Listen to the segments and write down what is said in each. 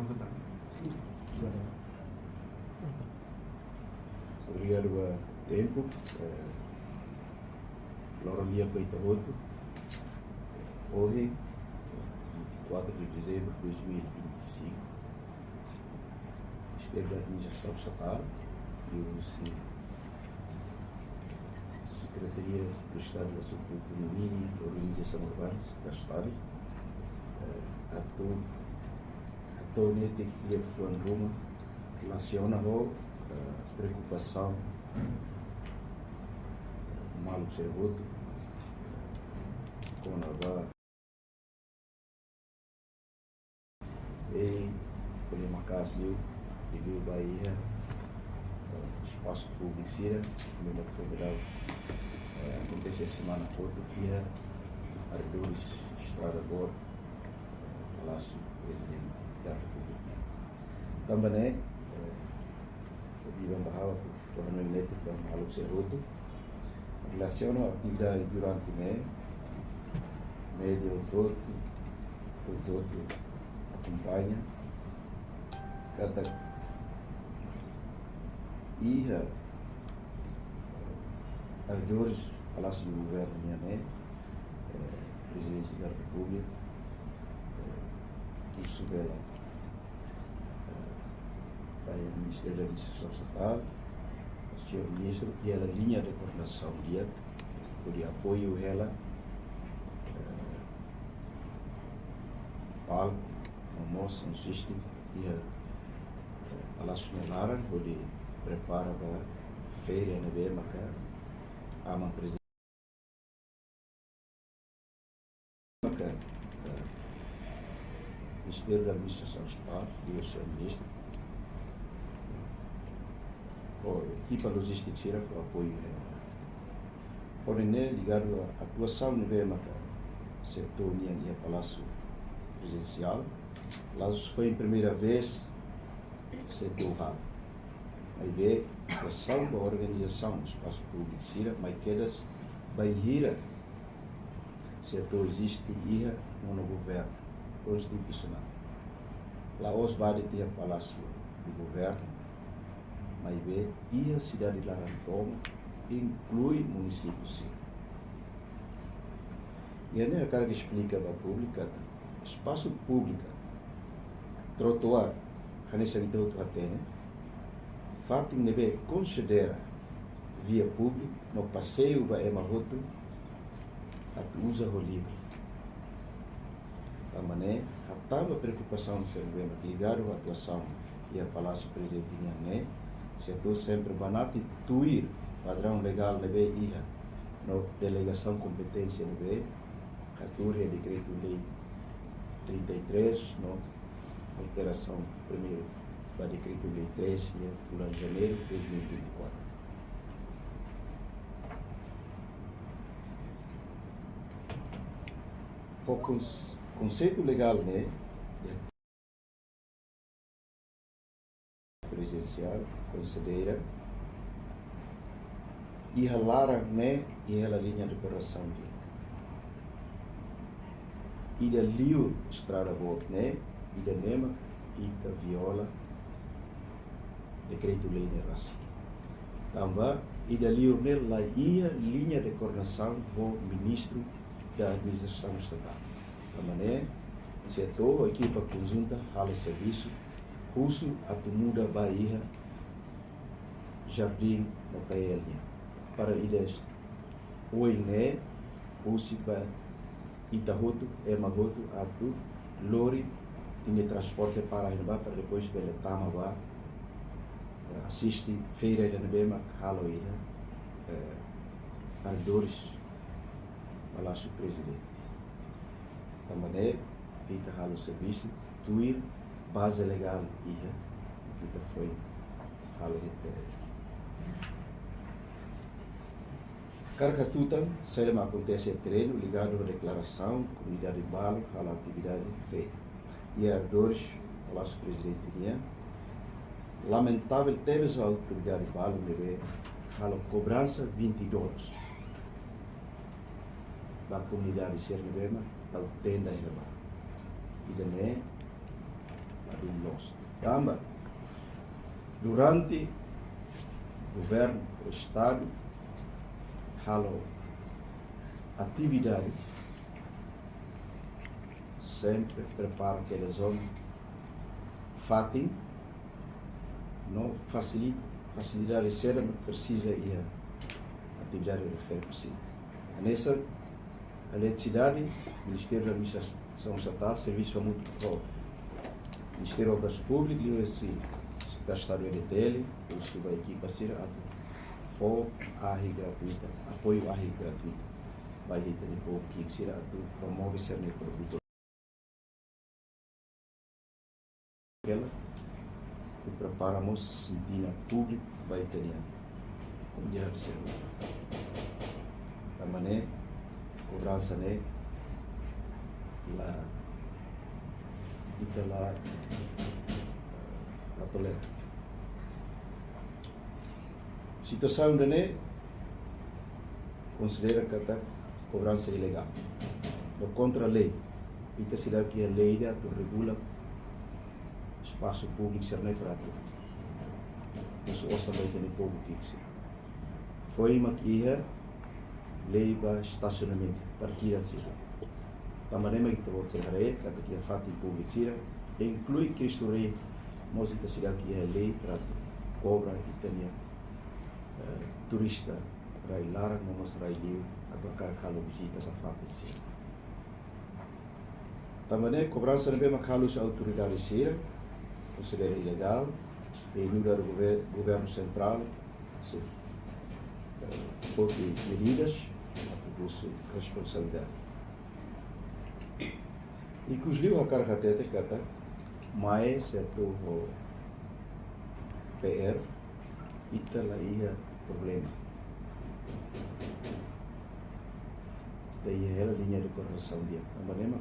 Sim. Obrigado a tempo. Laura Lia Peitaroto. Hoje, 24 de dezembro de 2025. Esteve da Administração Estatal e o Secretaria do Estado da Saúde e Economia e Organização Urbana da Estado. Atualmente, que foi em Roma, relaciona a preocupação mal observado com a e por uma casa de Bahia, espaço público, como federal, acontece a semana toda, que arredores, estrada agora, Palácio Presidente da República. Também, o Viva Barra, o Fernando Neto, que é um mal observado, relaciona a atividade durante o médio todo acompanha cada arredores Palácio do Governo, Presidente da República, curso dela para o Ministério da Administração Estatal, o Sr. Ministro, e ela linha de coordenação dia, por apoio ela, palco, almoço, assiste, e a Palácio Nelara, onde prepara para a feira, a uma presidente. Ministério da Administração Estatal e o Sr. Ministro. A equipa logística foi apoio. Porém, ligado à atuação no setor e Palácio Presidencial, lá foi a primeira vez setor raro. Aí vê a atuação da organização do espaço público, mas quedas vai ir setor existe no governo constitucional. Lá os bares tinha Palácio do Governo, mas vê a cidade de Larantoma inclui municípios. E a carga explica para a pública, espaço público, trotuar, canessa de trotuar tem, fato nebe considera via pública no passeio para Emaroto a usa o livre. Da maneira, a preocupação do governo ligado à atuação e ao Palácio Presidente Inhané, setor sempre banate tuir padrão legal nebe ia no delegação competência nebe Caturria, Decreto-Lei 33, no alteração primeiro para Decreto-Lei 3, de janeiro de 2024. O conceito legal, presidencial, considera e lara, e ela linha de operação e da liu estrada voto, e da nema e da viola decreto-lei de raça. Também e da liu nela ia linha de coordenação do ministro da Administração Estatal. Da maneira, setor a equipa conjunta hala serviço uso a Tumuda Bahia Jardim no Caelia para idas oine usi para Itahoto, Emagoto, Atu, Lori, e transporte para Ainaba para depois Beletama vai assiste feira de Nebema, Halloween, arredores, Palácio Presidente. Da maneira, fica Halo Serviço, tuir, base legal, que foi Halo Interesse. Carcatuta, Selma acontece em treino ligado à declaração, comunidade de balo, à atividade feita. E arredores, Palácio Presidente, lamentável, teve a autoridade de balo, a cobrança $20. Da comunidade Sernebema, da tenda em Reba. E também, lost. Também, durante o governo, o Estado, halo atividades, sempre prepara aquela zona, fatim, não facilidade será, mas precisa ir a atividade refere precisa. Nessa, a eletricidade, Ministério da Administração Estatal, Serviço a Múltiplo, Ministério de Obras Públicas, esse Estado EDTL, isso vai aqui para ser for ARRI gratuita, apoio ARRI gratuito, vai ter o povo que será promove ser no produto. Aquela que preparamos sentina público vai ter como dia de ser. Da maneira, cobrança né, lá, então lá, a tolera. Situação de né, considera que a cobrança é ilegal. No contra a lei, e que cidade que a lei regula espaço público ser nem para tudo. Isso ouça bem que nem povo que foi uma que lei para estacionamento, parqueira assim. Da maneira que eu vou dizer que aqui a fato em público inclui que isto rei nós que cidade que é lei para cobra e tenha turista para ir lá, não mostrar ali a tocar aquela visita para fato em si. Da maneira cobrança não é uma calos autoridade sira, considera ilegal, e no governo central se for de medidas a sua responsabilidade. E que os livros a carga tete cata, mas é o PR e tela ia problema. Daí ela linha de correção dia, a maneira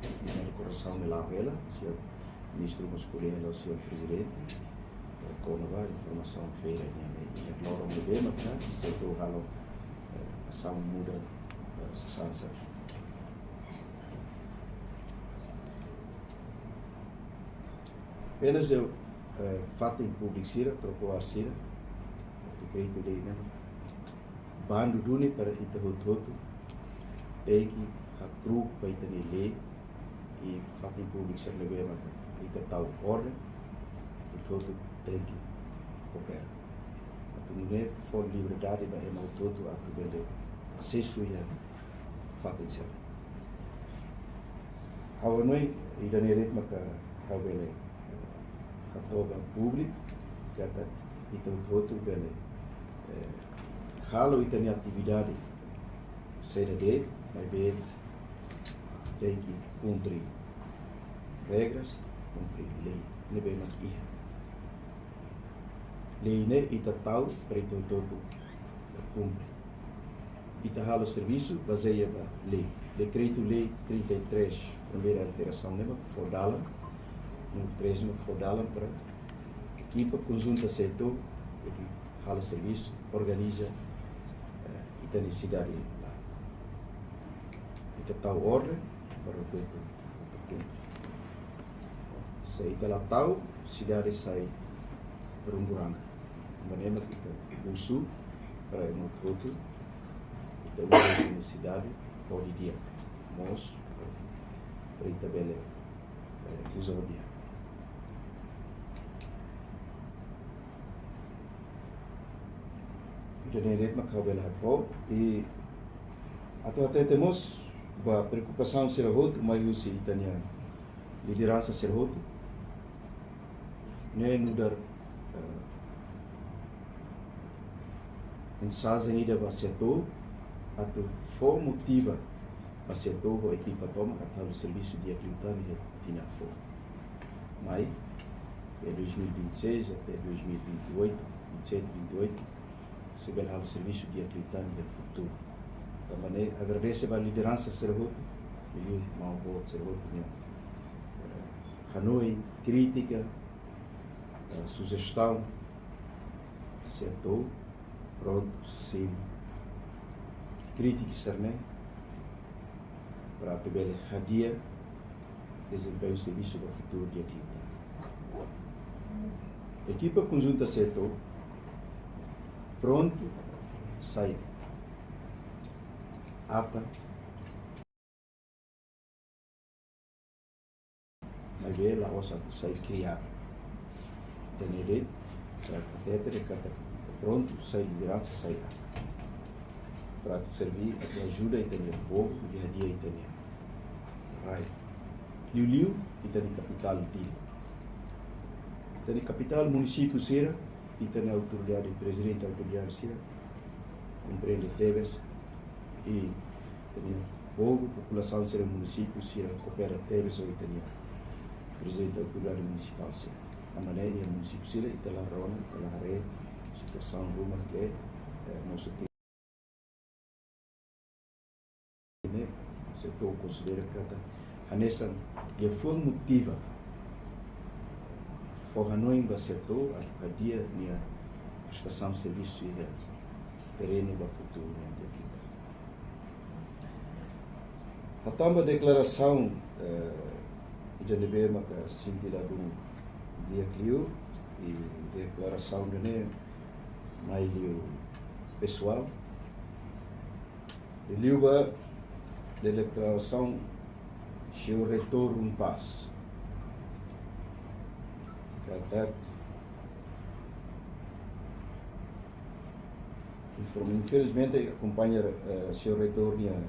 que linha de correção de lá ela, se o ministro masculino ou se o presidente, como vai informação feira e agora o problema que se tu halo ação muda essa sanção. Apenas eu fato em publicidade, trocar cira, decreto de né, bando dune para interrotor, tem que approve para ter lei e fato em publicidade leve uma ita tal ordem, e todo tem que cooperar. Então não é for liberdade da ema todo a poder acesso a fato em cira. Ao não é e da nele maka havele a toga público que até então todo bele halo itani atividade CDD mas bem tem que cumprir regras, cumprir lei, não bem mais lei né ita tal para então todo cumpre ita halo serviço baseia na lei, decreto lei 33 primeira alteração né que for dala no 3 no for dala para equipa conjunta setor que halo serviço organiza ita necessidade lá ita tal ordem para o todo se ita lá tal cidade sai para buranga maneira que o sul para no todo ita uma cidade pode dia mos para ita bele usa o dia. Generate makawel hapo e até temos a preocupação ser outro, mas o se itania liderança ser outro, né no dar mensagem ida para setor, ato for motiva para setor ou equipa toma até o serviço de acreditar e tinha for. Mas é 2026 até 2028, 27, 28 se belar o serviço de acreditar no futuro. Da maneira, agradeço a liderança Serroto, e mal vou Serroto, Hanoi, crítica, sugestão, setor, pronto, sim, crítica sermão, para ter hadia, desempenho o serviço do futuro de acreditar. Equipa conjunta setor pronto, sai ata, mas vê lá ossa sai criar, entendeu? Kata pronto, sai liderança, sai para te servir, te ajuda a entender o povo, o dia a dia entender. Right. Liu e tem capital dele. Tem capital município Sira e tem a autoridade, presidente da autoridade Sira, compreende Teves e tem o povo, população Sira, município Sira, coopera Teves ou tem presidente da autoridade municipal Sira. A maneira é município Sira e tem a Rona, tem a Rei, situação Roma que é nosso setor considera que a nessa de forma motiva for no setor a dia minha prestação de serviço e terreno para o futuro. A tamba declaração já deve uma sentida do dia Clio e declaração de né mais pessoal e liuba de declaração seu retorno paz. Infelizmente acompanha seu retorno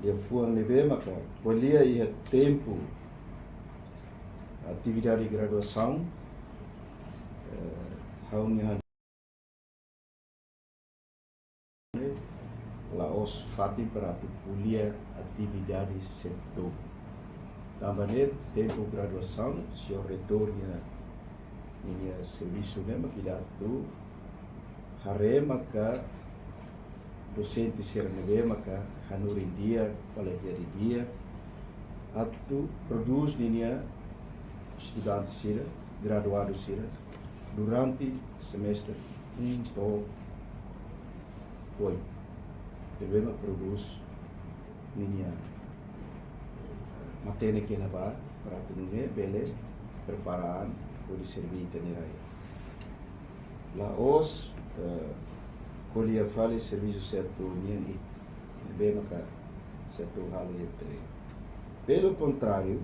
de fuan lebe maka polia e tempo atividade de graduação os fatim para polia atividade setor. Também tempo graduação, se eu retorno em serviço mesmo que dá tu harema ka docente ser neve ka hanuri dia palestra de dia atu produz linha estudante sira graduado sira durante semestre 1 to 8 devemos produz minha matéria que na vai para ter bele preparar por servir tenerai lá os colhia fale serviço setor minha devemos que setor halo entre pelo contrário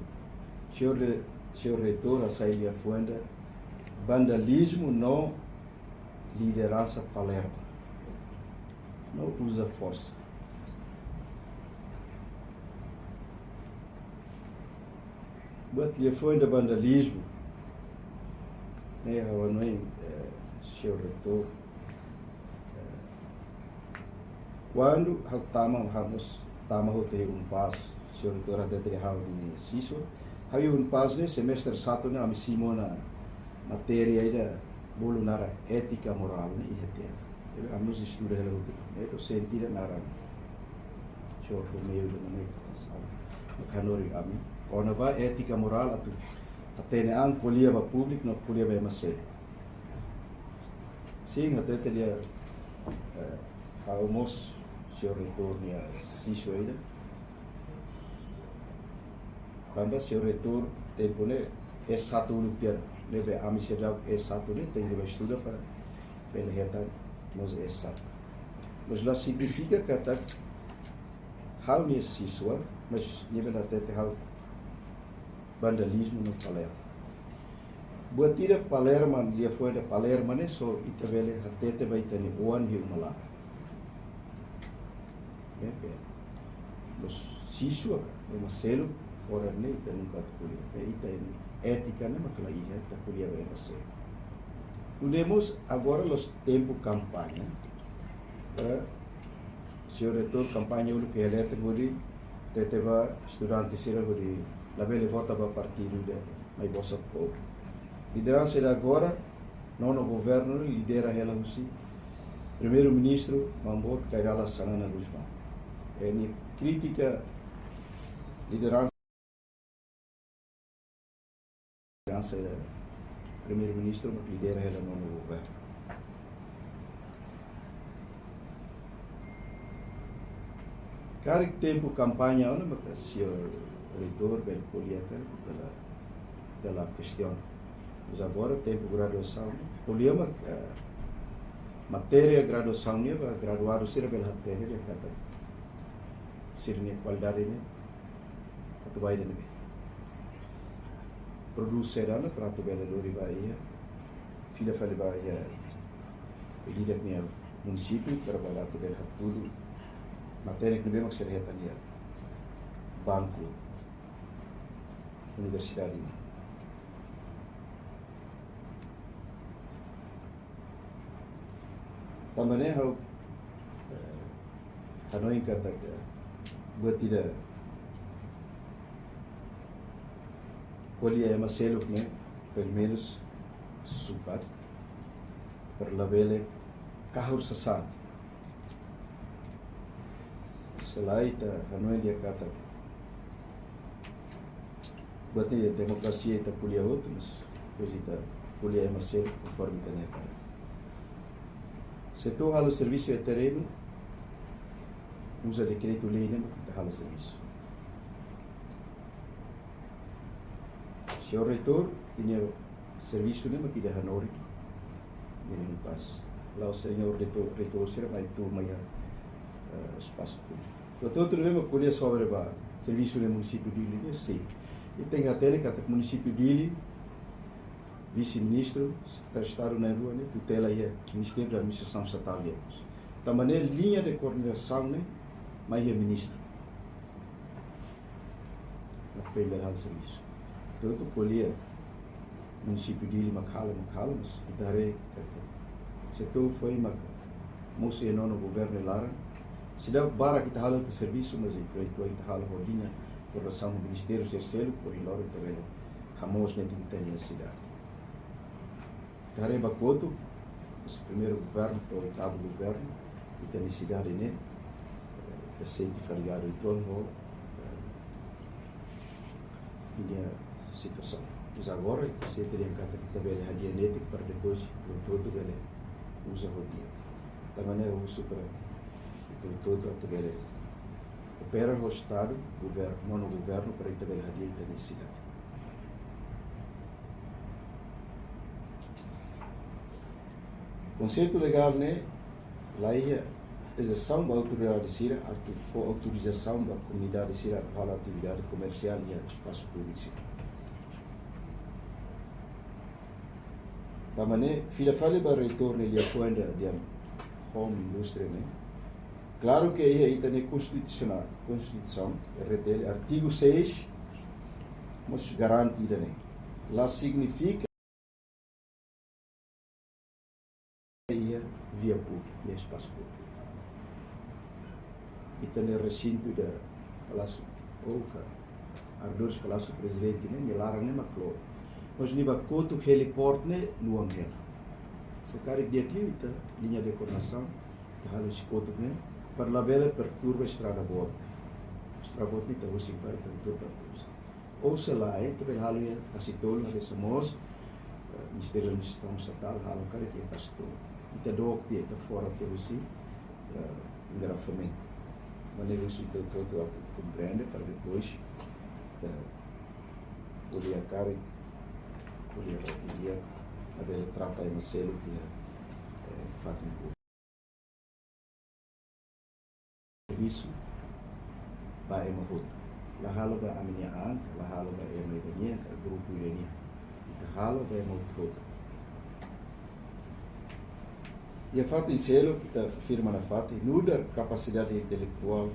seu retorno a sair da fuenda vandalismo não liderança Palermo não usa força. Batia foi de vandalismo, né? Não é seu retorno. Quando vamos ter passo, seu retorno até ter de siso, aí passo né semestre satu né a Simona matéria aí bolo nara ética moral né e a nos estuda ela o sentido nara show meio de maneira canori ami quando vai ética moral atu até né ang polia ba público não polia ba mas sim até teria almoço seu retorno a siso ainda quando seu retorno tempo né é satu lupiar leve a miséria é satu né tem que estudar para pela nos é satu mas lá significa que até hal ni siswa mas nível até hal vandalismo no Palermo buat tidak Palermo dia foi de Palermo né só itavele até vai ter one hill malá los siswa no selo fora né tem nunca kuliah tem ética né mas lá ia tá kuliah bem você temos agora os tempo campanha para se o retorno campanha o que elete guri teteva estudante sira guri la bele vota para partido de mais vossa povo liderança agora não no governo lidera ela aussi primeiro ministro Mambot Kairala Sanana Guzmão ele crítica liderança primeiro-ministro lidera ela no governo. Cada tempo campanha, olha, mas se o reitor bem política pela questão Mas agora tempo graduação. Poliama matéria graduação ni ba graduado sira bel hatte ni kata. Sirni qualidade ni atu bai ni. Producer ana prato bela lori Bahia. Filha fale Bahia. Líder ni município para bela tu bel tudo. Matéria que não ser retania. Banco. Universidade. Também hau Hanoi kata buat tidak kuliah Marcelo ne pelo menos supat per labele kahur sasad selain Hanoi dia kata buat ni demokrasi itu kuliah outros pois itu kuliah Marcelo conforme tanya kata setor halo serviço de terreno usa decreto-lei de halo serviço. Senhor reitor, ini serviço nem aqui de Hanoi, ini não passa. Lá o senhor reitor será mais tu mais espaço público. Doutor, tu lembra que colher sobre o serviço do município de Ilha? Sim. E tem até que o município de Ilha vice-ministro, secretário de Estado na rua, tutela aí Ministério da Administração Estatal. Também linha de coordenação, mas é ministro. Na Federal do Serviço. Então, eu colhia município de Ilha, Macala, mas darei setor foi uma moça e no governo lá. Se dá bara que está do serviço, mas então está rodinha por relação ao Ministério Cercelo, por em Loro também. Ramos nem tem a cidade. Darei bacoto, o primeiro governo, o oitavo governo, e tem necessidade, né? De ser diferenciado em torno da situação. Mas agora, você teria que ter a genética para depois, o todo, ele usa o dia. Da maneira, o uso para o todo, ele opera no Estado, não no governo, para ter a direita da necessidade. Conceito legal, né? Lá é exceção da autoridade de Sira, autorização da comunidade de Sira para a atividade comercial e espaço público. Da maneira, filha fale para retorno ele apoia de home indústria, né? Claro que aí tem constitucional, constituição, artigo 6, mas garantida, né? Lá significa via pública, via espaço público. E tem o recinto do Palácio Oca, ardores Palácio Presidente, né? Milara, né? Macló. Mas niba coto que heliporto, né? Luangel. Se cara de aqui, tá? Linha de coordenação, tá? Halos coto, né? Para lá bela perturba a estrada boa. Estrada boa, tá? O simpar, tá? Tudo coisa. Ou se lá, tá? Halo ya, assim tolo, na resamos, Ministério da Administração Estatal, halo cara que é pastor. Kita doa dia kita fora que você engarrafamento. Maneira isso todo a compreender para depois poder a cara poder a ver trata em Marcelo que é fato isso vai uma rota. La halo ba aminia ang, la halo ba é uma ideia, grupo ideia. La halo ba é uma rota. E a fato em selo, que afirma na fato, nuda capacidade intelectual,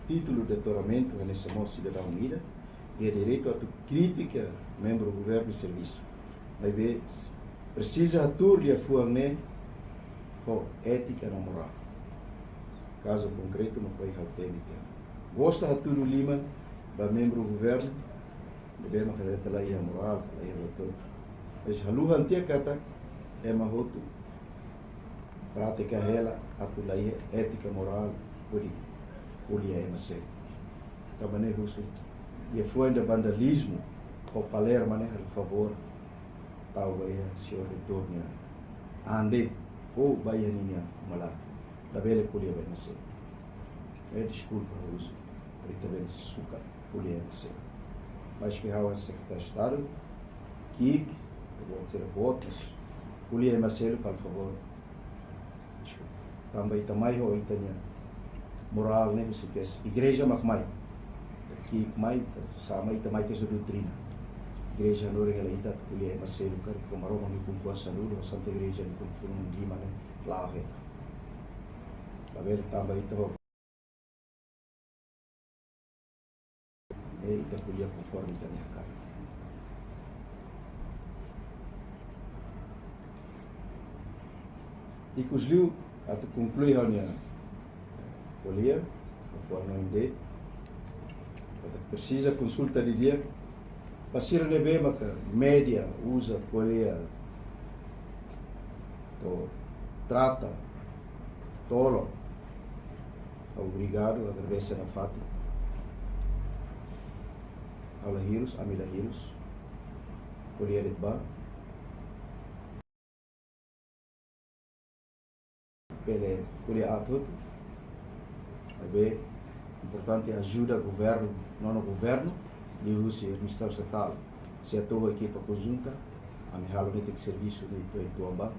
título de doutoramento, nessa moça cidadã unida, e a direito a crítica, membro do governo e serviço. Mas bem, precisa atuar e afuar-ne com ética na moral. Caso concreto, não foi técnica. Gosta de atuar o Lima, da membro do governo, devemos que ela é moral, ela é doutor. Mas a lua antiga kata é uma rota. Prática ela, atulai ética moral, podia é mas também russo e foi ainda vandalismo o Palermo né a favor tal vai senhor retorno ande ou baianinha malá da bela podia vai mas é desculpa russo para também suca podia mas que hawa secretário de Estado que vou ser votos, kuliah Marcelo, por favor, também também o itanya moral né, você quer igreja macmai, aqui mai sama também que é doutrina, igreja não é ela ita kuliah Marcelo, cara, como Roma me confusa saúde, ou Santa Igreja me confusa lima né, lá é, tá vendo também então ita kuliah conforme itanya cara. E que os liu até conclui a minha polia, conforme o inde, precisa consulta de dia, pasir ne bem maka média usa polia, to trata, tolo, obrigado, agradecer na fati, aula hilos, amila hilos, polia de ba. Pela kuliah tudo, é importante ajuda o governo, não o governo, e o administração estatal, se a tua equipa conjunta, a minha aula tem que serviço de Ituamba,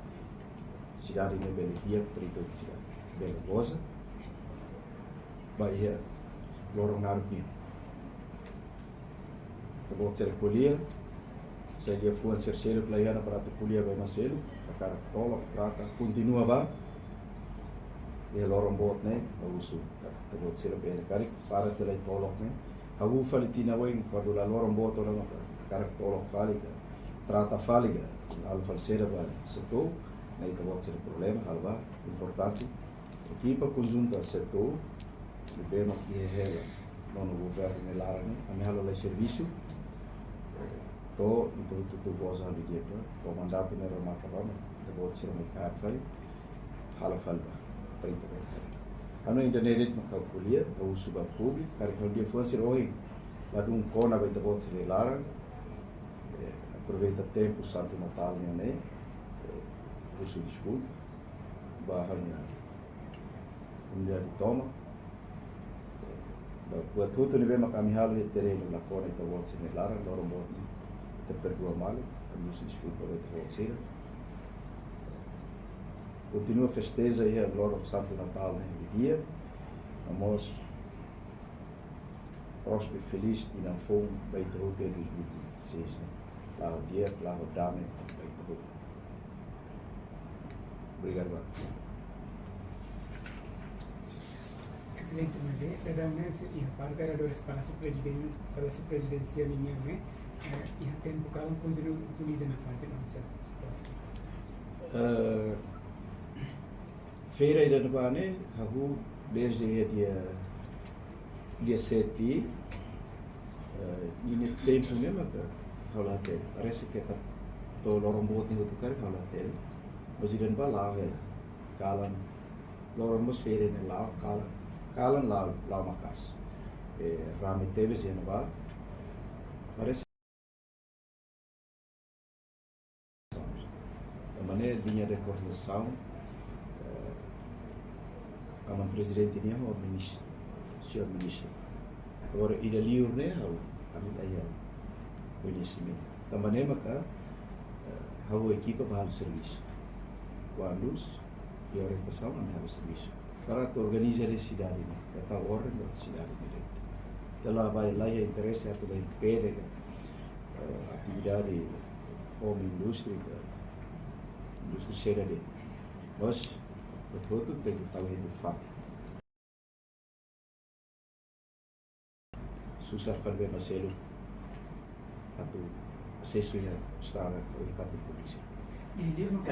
cidade de Bela Dia, perito de cidade, Bela Bosa, Bahia, Loronar Pinho. Eu vou ser kuliah, se ele for ser selo playana para a kuliah vai nascer, a cara tola, prata, continua ba. E lorong bot ne, usu kata bot sila pena kari para tela tolok ne. Hagu fali tina weng quando la lorong bot ora no kara tolok fali trata fali al falsera ba seto, na ita bot sila problema halba importante. Equipa conjunta seto, o bema que rega no governo ne lara ne, a minha lá serviço. To itu tu bosa ali dia to mandato ne remata ba, ita bot sila me kar fali hala falba. Ano internet maka kuliah atau subak publik, karena kalau dia fuan sirohi, lalu kona baita bot silara, aproveita tempo Santo Natal né, uso desculpa, bahannya menjadi toma, buat tudo nível maka kami hal de terreno la kona ita bot silara, lorong bot ni, ita perdua malu, kami uso desculpa baita bot sira. Continua a festeja aí agora o Santo Natal né, de dia, vamos próspero e feliz e não foi bem derrotado em 2026 né, lá o dia, lá o dame bem derrotado. Obrigado. Excelência, realmente e para o espaço presidencial né, e tem bocado continua utilizando na parte não feira da Nebane, aku desde dia 7 ini tempo mesmo que kalau até parece que tá todo lorong bot ni tu kar kalau até mas idan ba lá ela kalan lorong bot feira ni lá kalan lá makas rame teve sendo ba parece a maneira de recordação a presidente ni o ministro, senhor ministro. Agora ida liur ne hau amin ayam conhecimento. Também maka hau equipa para o serviço. Quando e a orientação não é o serviço. Para organizar a cidade, kata orang da cidade direito. Telah vai lá e interesse a toda impede atividade como indústria cheia de. Mas betul tem que estar de fato. Susah fazer Marcelo atau sesuai secara fato polisi. Ele não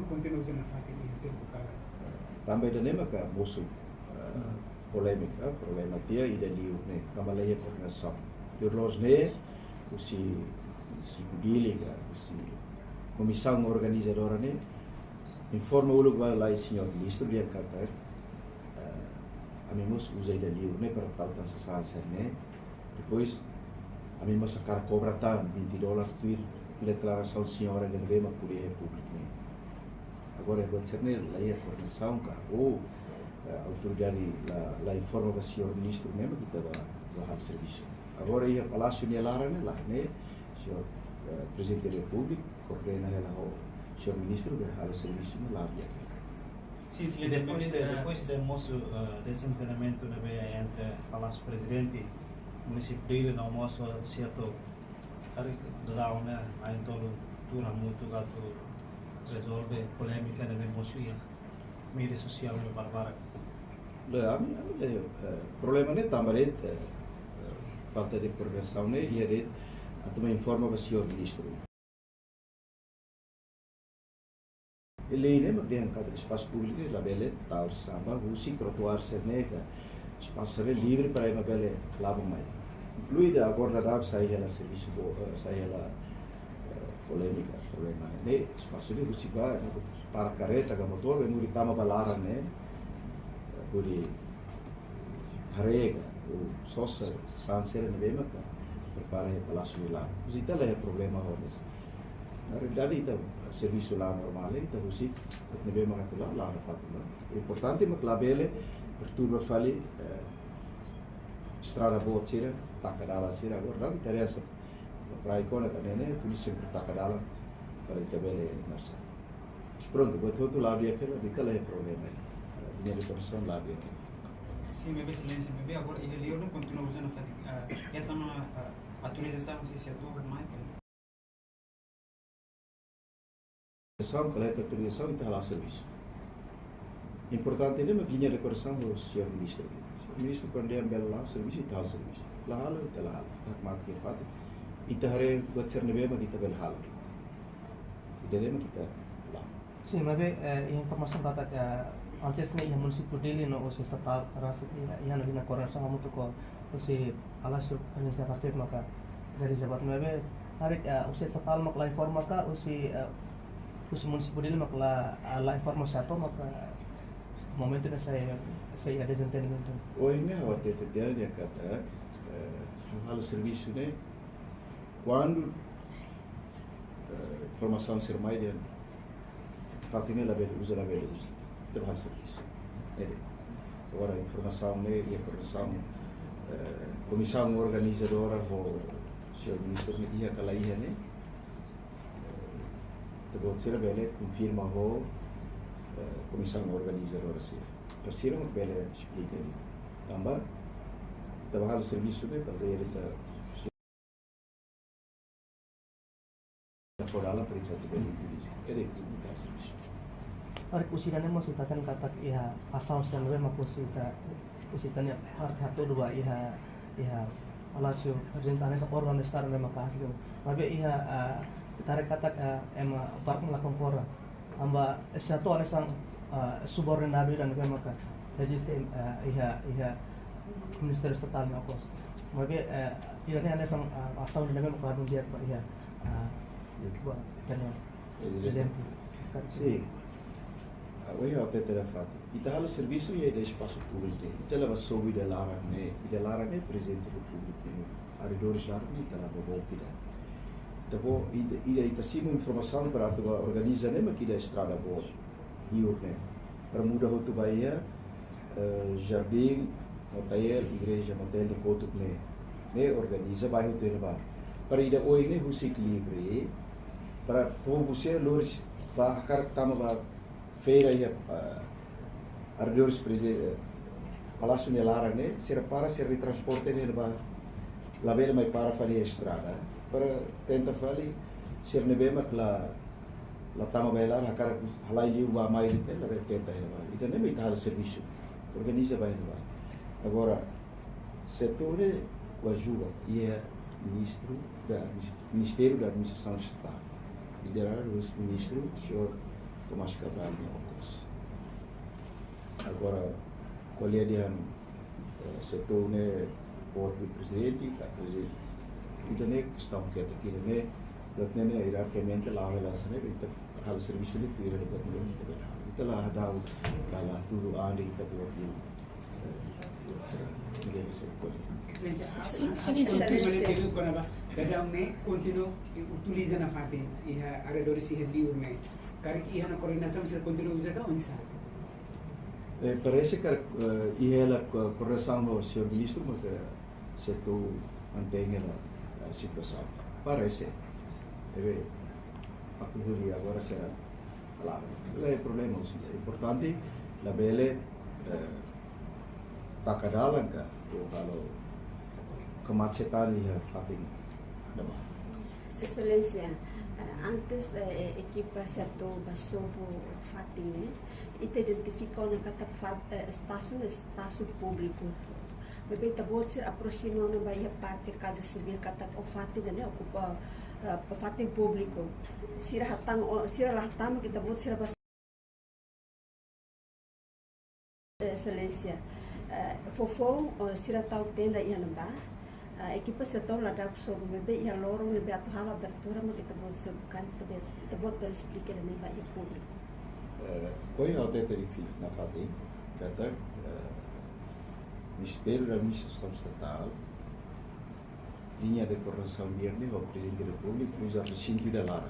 continua usando a faca de tempo cara. Também da nema ka musuh polêmica, problema dia e dali né, kamalaya coordenação. Terus né, si budiliga, si comissão organizadora né, informa o lugar lá o senhor ministro dia kata amigos usai dali né para tal transação né. Depois amigos sacar cobra tan $20 por declaração senhora de Nova Coreia República né. Agora vou dizer né, lá a coordenação ka ou autoridade lá informa o senhor ministro mesmo que estava lá no serviço. Agora ia palácio ne lara né lá né, senhor Presidente da República, coordena ela o senhor ministro que há o serviço no lado aqui. Sim, sim, depois do nosso desempenhamento entre Palácio Presidente e município dele, no nosso certo lá então dura muito gato resolve polêmica na memória mídia social no Barbara. O problema não é também falta de coordenação, né? E ele também informa o senhor ministro. Ele nem me cada espaço público, lá bele, tal samba, o sim trotuar ser nega, espaço ser livre para ir bele lá mais. Incluída agora da sai ela serviço sai ela polêmica, problema, né? Espaço de rusiba para carreta, com motor, e muri tama balara, né? Muri harega, o sossa sanser ne bema ka prepara o palácio lá. Visita lá é problema hoje. Na realidade então serviço lá normal então você ne bema ka lá na fatura. O importante é que lá bele perturba fali estrada boa tira, takadala tira agora não interessa para icona também né, polícia sempre takadala para tabele nossa. Pronto, todo lado é aquele, aquele é problema. Dinheiro de correção lá é aquele. Sim, meu bem, silêncio, meu bem, agora ele não continua usando a então a autorização se setor mais Coleta autorização e está lá o serviço. Importante é que linha de correção do senhor ministro. O senhor ministro quando é belo lá o serviço e está o serviço. Lá halo está lá halo. Está mais que fato. E está hare buat ser nebe mas kita bel halo. E dalam kita lá. Sim, mas a informação kata antes ni yang municipio dele no o se estatal rasa ia no hina correção muito com se palácio organiza rasep maka dari jabat nebe hari o se estatal mak la informa ka o se municipio dele mak la informasi atau maka momento na saya ada desentendimento. O ini awak terjadi dia kata hal serviço né quando informação ser mais dia fatinha la bel usa trabalho de serviço. Agora a informação né e a coordenação comissão organizadora o senhor ministro ia kala ia né depois ser bele confirma o comissão organizadora se terceiro bele explica ali também trabalho de serviço né fazer ele da fora lá para ir para bele ele está serviço. Hari usianya masih takkan kata iha asal siang mak usitanya satu dua iha alasio perintahnya seorang nestar mak asli tapi iha tarik kata ema park melakon kora amba satu ada sang subordinado dan maka registry iha minister estatal mak kos tapi tidak ada sang asal dan mak kadung dia iha buat kan presente sim. Hoje a peta da frata. Ita o serviço e é espaço público. Ita leva sob de lara né, presidente do público. Aridores lara né, ita leva volta. Então, ita sim informação para tu organizar né, mas que da estrada boa. Rio né. Para mudar o tu Bahia, jardim, hotel, igreja, motel de Couto né, organiza bairro de Reba. Para ida hoje né, o ciclo livre. Para você lores para a cara tama feira ia ardores presente palácio nelara né será para ser de transporte né lá bem mais para fazer a estrada para tentar fazer ser nebe mak la tama bailar a cara halai liu ba mais né lá bem tenta né então nem está o serviço organiza bem né agora setor o ajuda e é ministério da administração estatal liderar os ministros senhor Tomás Cabral de Ocos. Agora, qual é o setor do presidente, então é questão que aqui né, datnya hierarquicamente lá ela se né, então hal serviço de tira de batulun então lá dá lá tudo ande então por continua utilizando a fate e a arredores se rendiu né cara que a coordenação se continua usando onde sabe parece que ela correção do senhor ministro mas se tu mantém a situação parece Aku dulu agora será lá. É problema, é importante la bele takadalan ka kalau kemacetan ya fating. Excelência, antes equipa certo basobo fating, ita identifica na kata espaço público. Bebê tabot ser aproximou na baia parte casa civil kata o fating né ocupa fating público. Sira hatang kita buat sira bas excelência. Fofo sira tau tenda ia namba. Equipa setor lá da sobre bebê ia loro bebê atu hala abertura mas kita buat subkan kita buat para explicar na baia público. Koi ao terifi na fating kata Ministério da Administração Estatal, linha de correção verde, o Presidente da República, usa recinto da Lara.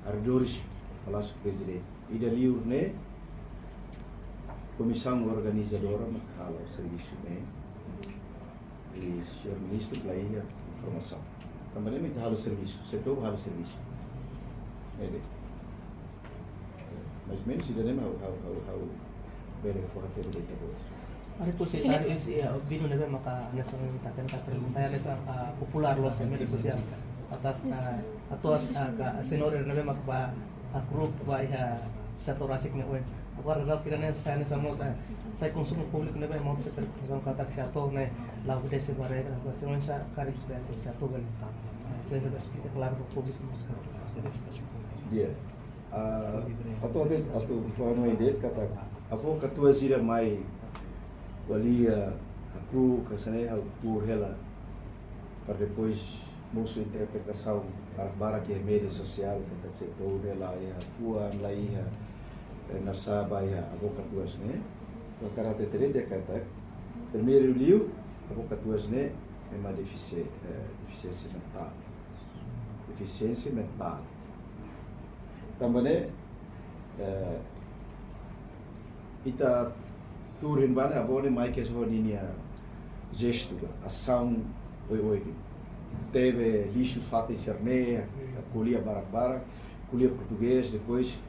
Ardores, Palácio Presidente. E dali urne, Comissão Organizadora, Macala, o Serviço bem, e o Sr. Ministro, lá ia informação. Também me dá o serviço, setor dá o serviço. Mas menos se dá ao benefit dari kita. Ari po si tadi bino na maka nasa takan saya nasa popular lo sa media sosial atas senor na maka group ba satu rasik na wen ako ra kirana sa nasa mo sa konsumo publiko na mo sa katak sa to na lago de se bare ko sa karik sa to gan sa sa claro publiko dia atau fano ide kata avô katua zira mai walia aku kasane hau tur hela para depois moço interpretação para que é mídia social que tá setor dela ia fuan lá ia na saba ia avô katua né o cara te terede kata primeiro liu avô katua né é uma deficiência mental também ita turin bana abone mai que so ninia gesto ação oi teve lixo fato de cerne colhia bara colhia português depois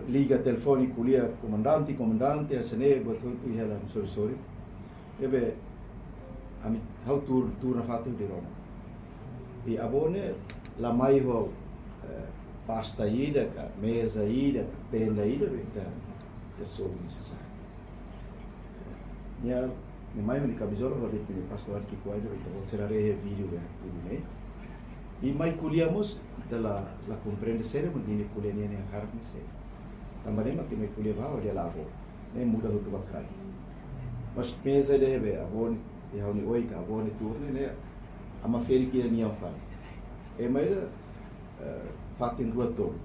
liga telefone colhia comandante a sene botou e ela sorry ebe ami how tur na fato de Roma e abone la mai ho pasta ida mesa ida tenda ida pessoa necessária. Nia mai ni camisola vai ter pastor que cuida então vou tirar vídeo tudo né. E mai colhemos la compreende sério mas ni colher ni a carne sério. Também mas que mai colher vai olhar lá né muda o tudo vai. Mas mesa deve avon e hauni oi ka avon turne né ama feri que ni fa. E mai fatin dua ton.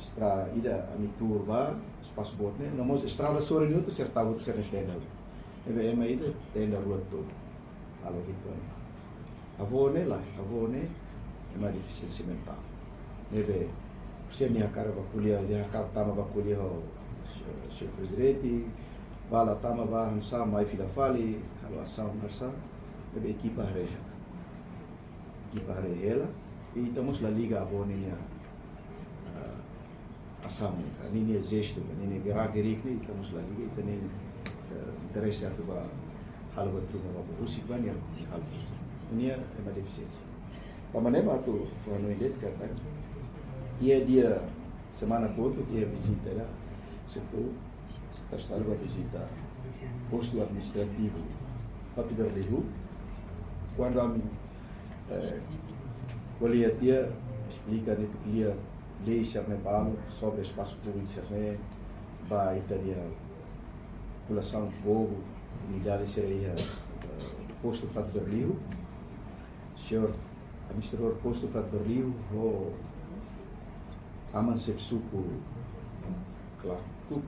Setelah ida ami turba espaço botne namos estrada sore ni tu serta tu ser tenda ebe ema ida tenda ruato alo gitu avone ema deficiência mental ebe se ni akara bakulia dia akar tama bakulia o Sr. Presidente bala tama ba hansa mai fila fali halo asam mersa ebe equipa ela e estamos la liga avone ni asam ini gesto ini gerak-gerik ni estamos lá e também interesse a tuba hal betul nama usik banyak hal ini é uma deficiência. Também batu fano idet kata dia semana ponto dia visita lá setor estava a visita posto administrativo Fato Berlihu quando a olha dia explica de que lei Cernebalo sobre espaço público Cerne, para Itália, população, povo, unidade seria posto Fato Berliu, senhor administrador posto Fato Berliu, o aman sefsuku Clarku,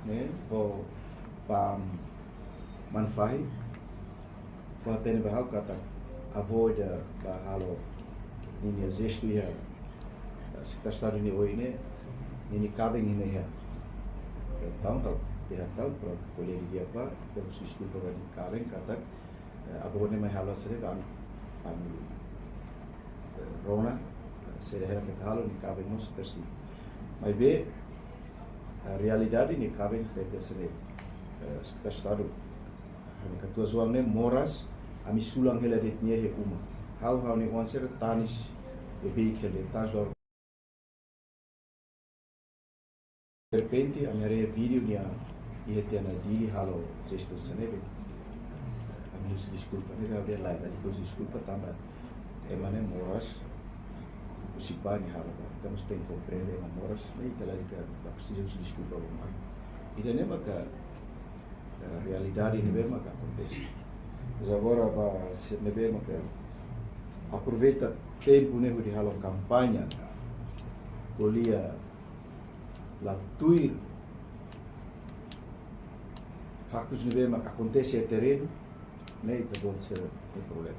né, o pam manfai, foi até bahau kata avoida bahalo ini gesto ia kita start ini ini kabeng ini ya tahu dia tahu kalau boleh dia apa terus diskusi kalau di kabeng kata abone mai halos sere kan ami Rona, se de que halo ni cabe nos tersi. Mas be a realidade ni cabe te sene estado. Ani katua zuang ne moras ami sulang hela det nie uma. How ni wanser tanis e be que le tas lo de repente a minha vídeo nia e tem na dili halo gesto senebe. A minha se desculpa, ne Gabriel lá, ele desculpa também. É mané moras o sipani halo. Estamos tem que compreender na moras, né? Então lá que precisa se desculpa uma. E de nema que a realidade ne mesmo que acontece. Mas agora para se ne mesmo que aproveita tempo ne de halo campanha polia la tuir factos ne mesmo que acontece é terreno, né? Então pode ser um problema.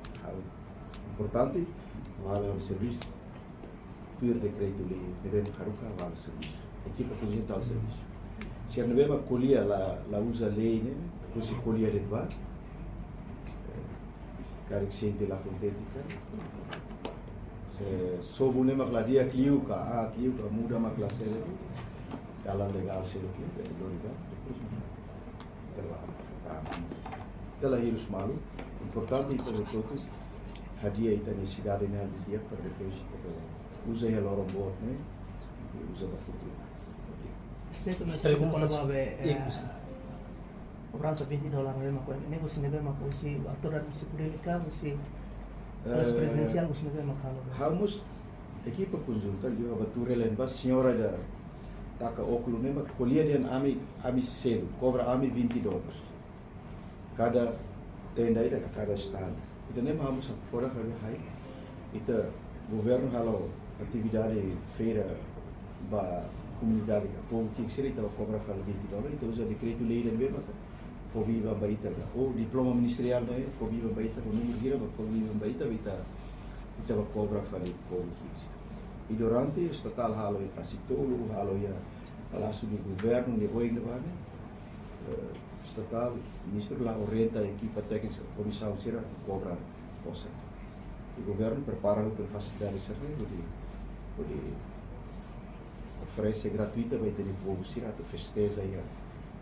Importante, vale o serviço, tuir decreto ali, ne mesmo caruca vale o serviço. Equipa continental serviço. Se a mesma colhia la usa lei, né? Você colhia de bar, cara que sente lá sintética. Se sob o nema cladia cliuca muda uma classe ali, ela legal ser aqui, é lógica. Ela ir os malu, importante para todos, hadia e tem cidade na dia para depois usa ela orang buat, né? Usa para futuro. Saya sebenarnya kalau bawa orang $20 memang ini mesti memang mesti aturan mesti politika mesti presidensial mesti memang kalau. Harus equipa conjunta juga betul lembas senhora da taka óculos mesmo colhia de ami selo cobra ami $20 cada tenda aí cada estado. Então nem vamos fora para aí. Então governo halo atividade feira ba comunidade povo que seria então cobra fala $20 então usa decreto lei dan mesmo fobi ba baita ou diploma ministerial né fobi ba baita o número gira ba fobi ba baita kita ba cobra fala povo que e durante estatal halo e pasitolo halo ya palácio do governo de oi né estatal ministro lá orienta a equipa técnica comissão será cobra cosa o governo prepara outra facilidade serviço de oferece gratuita vai ter povo sirato festeza e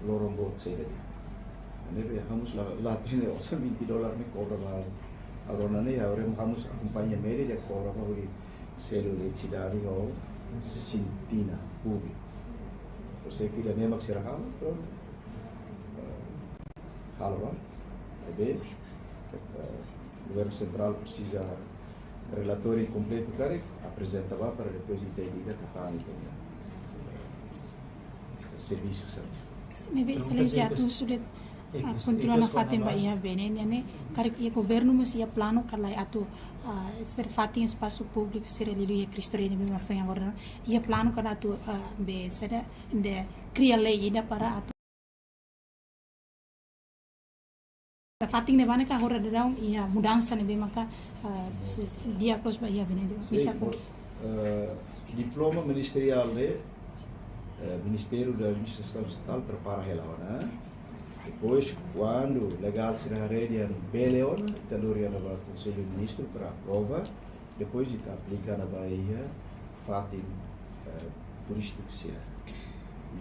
lorombo tsere ne vamos lá tem os $20 me cobra lá agora né agora vamos acompanhar média de cobra para o selo de cidade ou sintina público você que ele nem será halo pronto halo bem o governo central precisa relatório completo cara apresenta lá para depois entender que está serviço certo. Maybe excelência tu sulit continuar na fatem ba iha bene né karik ia governo mas ia plano kalai atu ser fatem espaço público ser ali ia Cristo rei bem foi agora ia plano kada tu be será de cria lei ida para atu fating ne bana ka agora daun ia mudança ne bem maka dia plus ba ia bene bisa diploma ministerial ne Ministério da Administração Estatal prepara ela, né? Depois, quando legal será ready no Beleona, Italuria no Conselho de Ministros para aprova, depois está aplica na Bahia, fatem turístico será.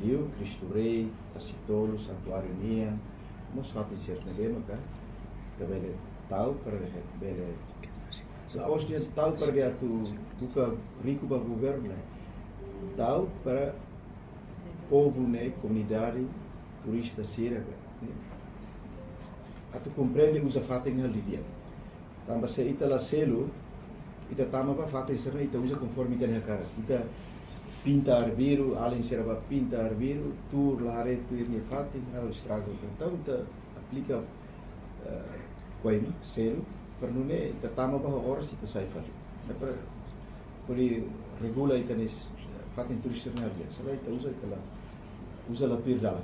Liu, Cristo Rei, Tacitolo, Santuário Nia, nós fatem certo mesmo, tá? Também tal para bele. Depois dia tal para ver tu buka rico para governo, né? Tal para povo, né, comunidade, turista, sira, né? Atu compreende usa fatem ali dia. Também se ita la selo, ita tama pa fatem serna ita usa conforme ita ne cara. Ita pinta arbiru, além será pa pinta arbiru, tur la hare tu ne fatem, ao estrago. Então ita aplica coisa, selo, para não né, ita tama pa horas ita sai fali. É para por regula ita nes fatem turista na dia. Será ita usa la pirda,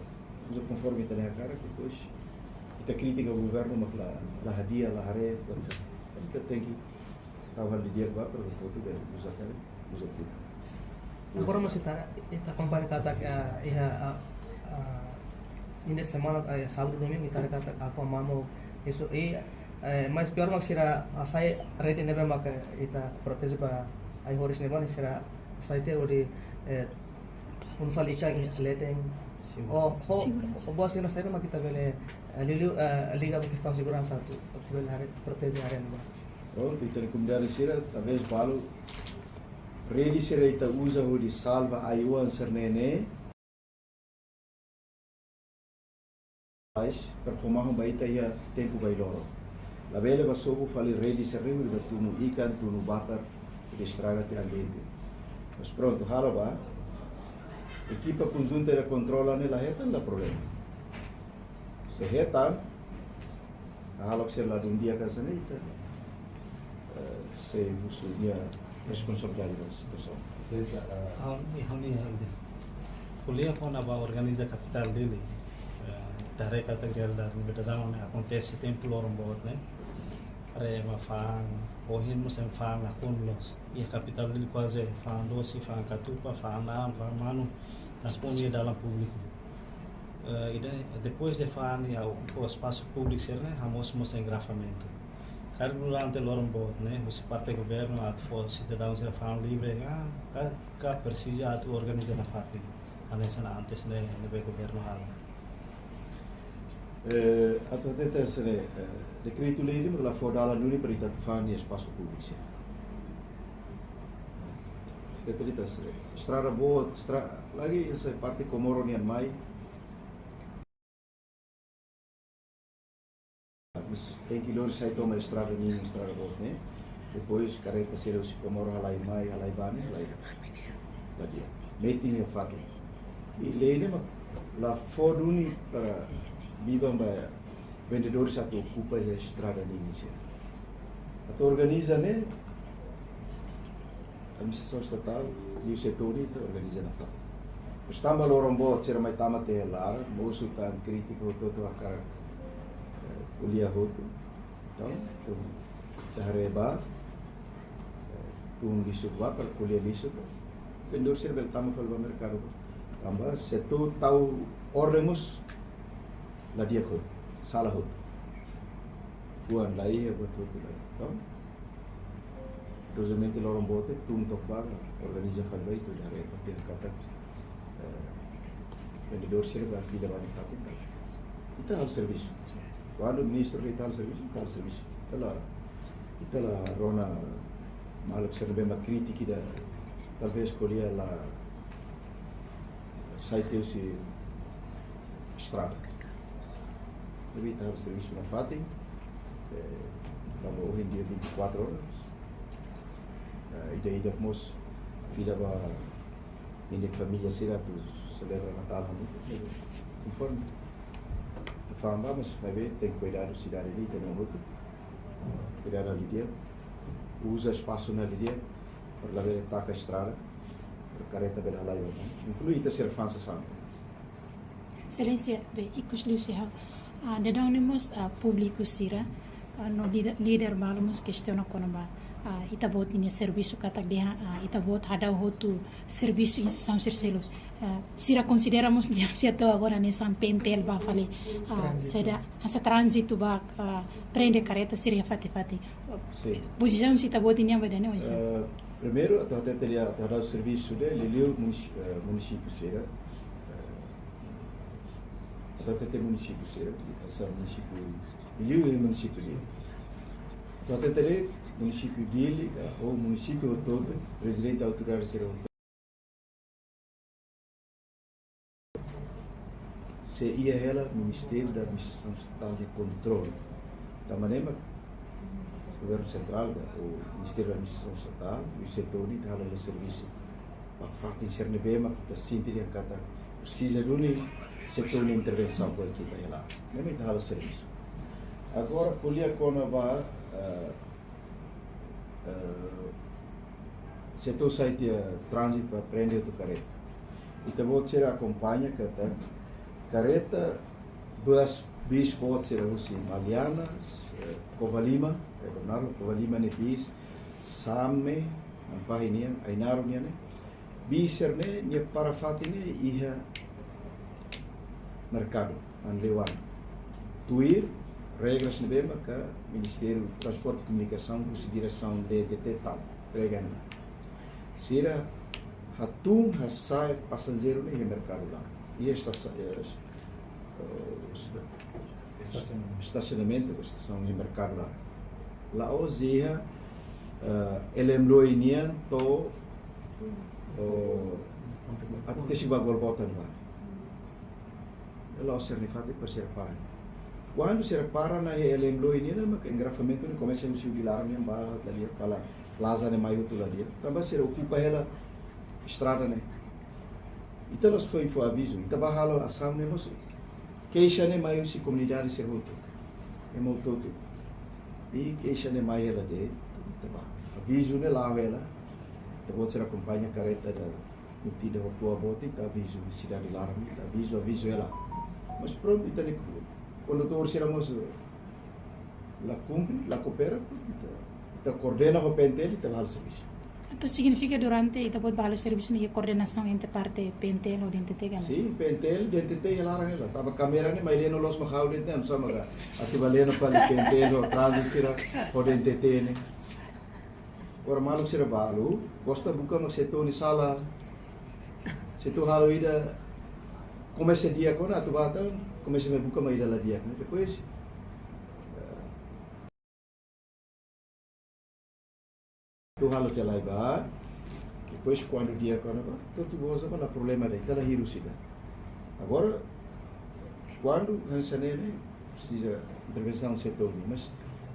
usa conforme ita ne cara depois. Kita kritika o governo mas la hadia la hare what's kita tem que trabalhar de dia para o ponto de usar tudo. Agora mas ita compare kata ini semana sábado domingo ita kata apa mamo isso mas pior mak sira asai rede nebe mak ita protese ba ai horis nebe ni sira asai te odi unfal ika leteng o boas ni nasa mak kita vele liu liga com questão de segurança tu vele hare protese hare nebe. Oh, kita recomendaria sira talvez balu rede sira ita usa o de salva aiuan sernene performar baita ia tempo bailoro. La bela basobu fali redi serriu da tunu ikan tunu bakar de estraga te ambiente. Mas pronto, halaba equipa conjunta de controla ne la hetan la problema. Se hetan halap ser la dundia ka sanita. Se musuhnya responsabilidade da situação. Kuliah kau nak organiza capital dele. Dari kategori dari bedadang acontece tempo lorong bawat ne. Are ma fan ohin musem fan akun los. Ia capital dele quase fan dosi fan katupa fan nam fan manu. Transpone dalam público. Depois de fan o espaço público ser né, ramos musem engrafamento. Cara durante lorong bawat ne, os parte governo at for cidadão ser fan livre ka precisa atu organiza na fatin. Anesa na antes ne be governo halo. Atau sene decreto lei di la fodala nuni per i fani e spazio pubblico. Decreto sene strada boa, lagi essa parte Comoro ni mai. Mas tem que lor sai toma estrada ni estrada boa, né? Depois carreta ser os Comoro alai mai, alai bani, alai. Lá dia. Meeting e fato. E lei ne la foduni para vivam vendedores atau ocupa a estrada de início. Atau organiza né a administração estatal e o setor itu organiza na fábrica. Estamos lorong bot ser mai tamat te lar, musukan kritiko toto akar kuliah hotu. Então, tahareba tung lisukwa per kuliah lisuk. Vendedor ser bel tamat fal mercado. Tambah setor tahu ordemus la dia ko salah hot fuan lai buat tu lai então dosamente lorong bote tum tokbar organiza falbai tu dari tapi kata vendedor serba fila bani fatin kita harus servis quando ministro kita harus servis kita la rona maluk serbe ma kritiki da talvez colher la site si strada. Jadi kita harus servis na fatin kalau hoje em dia 24 horas e daí depois filha vai minha família será tu celebra Natal muito conforme a fama mas vai ver tem que cuidar da cidade ali tem muito cuidar ali dia usa espaço na ali dia para levar taca estrada para careta bela lá inclui ter ser fansa sama Excelência be ikuslusiha dedangnimus publiku sira no líder balmus questiona konaba itabot ini serviço katak deha itabot hadau hotu serviço instituição selo sira consideramos dia certo agora nessa pentel ba fale será essa trânsito ba prende careta seria fati posição se itabot ini apa dane wisa primeiro até teria hadau serviço de liliu município sira até município sira essa município liliu e município ali até teria município dele ou município todo presidente da autoridade será se ia ela Ministério da Administração Estatal de Controle da maneira o governo central o Ministério da Administração Estatal e o setor de hala de serviço para fazer cerne bema que sinta yang kata precisa de setor de intervenção para kita ela nem de hala serviço agora polia kona ba setor site trânsito para prender tu careta então vou ser acompanha kata careta duas bis pode ser assim Maliana Covalima Bernardo Covalima ne bis Same Anfahinian Ainarunian biserne ne para fatine iha mercado anlewan tuir regras na bem que Ministério do Transporte e Comunicação consideração de tal pregando sira hatung hasai passageiro no mercado lá e estacionamento estação de mercado lá hoje elemloinian to até se vai voltar lá ela se refere para ser para quando se repara na elemloinian mas engrafamento no começo de jubilar nem bala ali para plaza de maio tudo ali também se ocupa ela estrada né então nós foi aviso então bahalo ação né mas queixa né maio se comunidade se roto é muito e queixa né maio ela de aviso né lá ela então você acompanha a careta da notida o tua bota e aviso cidade lá aviso ela mas pronto então quando todos éramos la cumpre la coopera então coordena o PNTL e trabalha o serviço. Então significa durante e depois o serviço e coordenação entre parte PNTL ou DNTT kan? Sim, PNTL, DNTT larang ela. Tava kamera ni may leno los makhaw din nem sama ka. Ati baleno pa ni PNTL o transit sira o DNTT ni. Ora maluk sira balu, gosta buka magseto ni sala. Seto halo ida comece dia ko na tu bata, comece me buka mai dala dia. Depois tu halo te lai ba depois quando o dia quando todo goza para problema daí cada hirusida agora quando hansanene precisa intervenção setor mas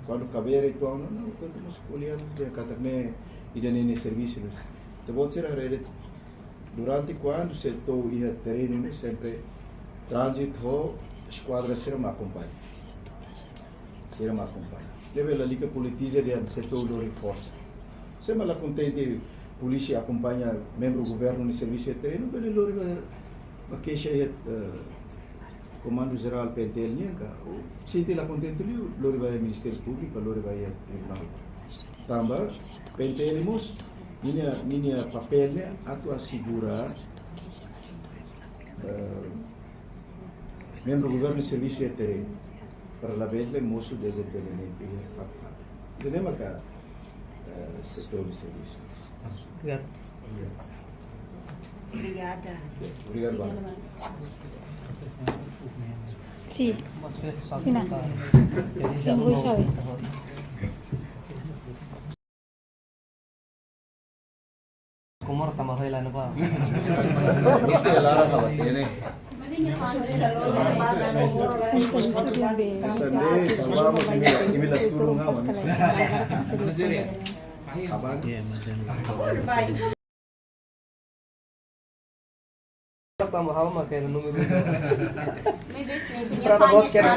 quando caber itu não todo nós olhando de cada né idanene serviço te vou ser a rede durante quando setor ia terreno sempre trânsito ho esquadra ser uma acompanha level ali que politiza de setor do reforço sempre lá contente polícia acompanha membro do governo no serviço de treino bele lori a queixa comando geral PNTL nya ka sinti lá contente lori vai Ministério Público lori vai tribunal tambah PNTL mos minha papel né atu assegurar membro do governo no serviço de treino para lá ver moço desempenhamento e lembra que setor de serviço. Obrigado. Obrigada. Obrigado, Bang. Fi. Mas fez só Sina. Sim, vou saber. Kumor tambah hela na ba? Gusto lara ka ba tene? Sande, salamo kimi la turun ha wani. Kaban? Tambah hawa makay numero. May business Strada bot kaya